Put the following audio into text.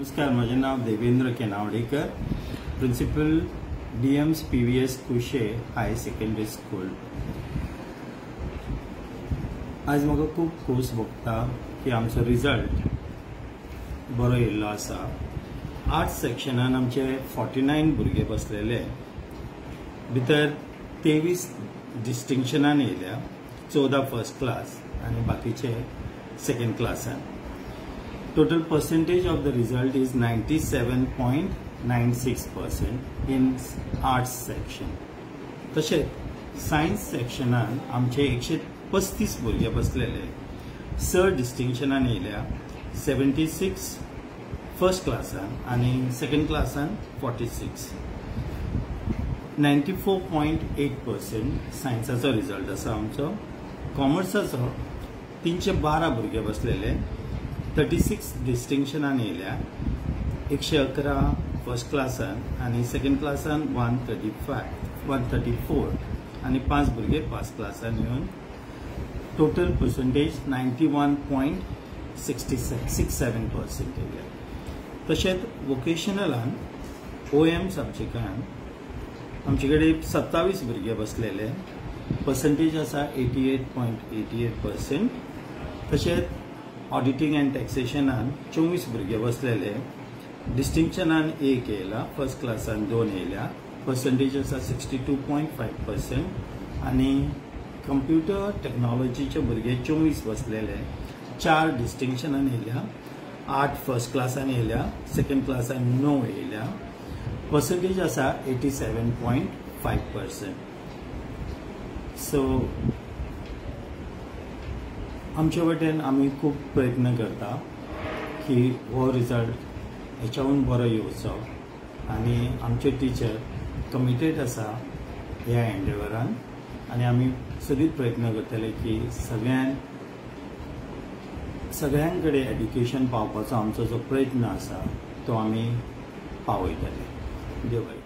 नमस्कार, माझे नाव Devendra Kenavdekar, principal DMS PVS Kushe higher secondary school. आज म्हाका खूब खोस भोगता की आमचो रिजल्ट बरो येयल्लो आसा। आर्ट्स सेक्शनान आमचे 49 भुरगे बसलेले, भितर 23 डिस्टिंक्शनान येयल्या, 14 फर्स्ट क्लास आणि बाकीचे second क्लासान। Total percentage of the result is 97.96% in arts section. तशेंच सायन्स सेक्शनान आमचे 135 भुरगे बसलेले, 6 डिस्टिंक्शनान येयल्या, 76 फर्स्ट क्लासान आणि सेकंड क्लासान 46. 94.8% सायन्साचो रिजल्ट आसा आमचो। कॉमर्साचो 312 भुरगे बसलेले, 36 डिस्टिंक्शनान येयल्या, 111 फर्स्ट क्लासान आणि सेकंड क्लासान 134 आणि 5 भुरगे फर्स्ट क्लासान येवन टोटल पर्सेंटेज 91.67% येयल्या। तशेंच वोकेशनलान OM सब्जेक्टान आमचे कडेन 27 भुरगे बसलेले, पर्सेंटेज आसा 88.88%। तशेंच ऑडिटिंग एंड टॅक्सेशनान 24 भुरगे बसलेले, डिस्टिंक्शनान 1 येयला, फर्स्ट क्लासान 2 येयल्या, पर्सेंटेज आसा 62.5%। आणि कंप्युटर टेक्नॉलॉजीचे भुरगे 24 बसलेले, 4 डिस्टिंक्शनान येयल्या, 8 फर्स्ट क्लासान येयल्या, सेकंड क्लासान 9 येयल्या, पर्सेंटेज आसा 87.5%। सो आमचे वटेन आमी खूब प्रयत्न करता की हो रिजल्ट हेच्याहून बरो येवचो, आणि आमचे टीचर कमिटेड आसा ह्या एंडेवरान, आणि आमी सदीत प्रयत्न करतले की सगळ्यां कडेन एड्युकेशन पावपाचो आमचो जो प्रयत्न आसा तो आमी पावयतले। देव बरें।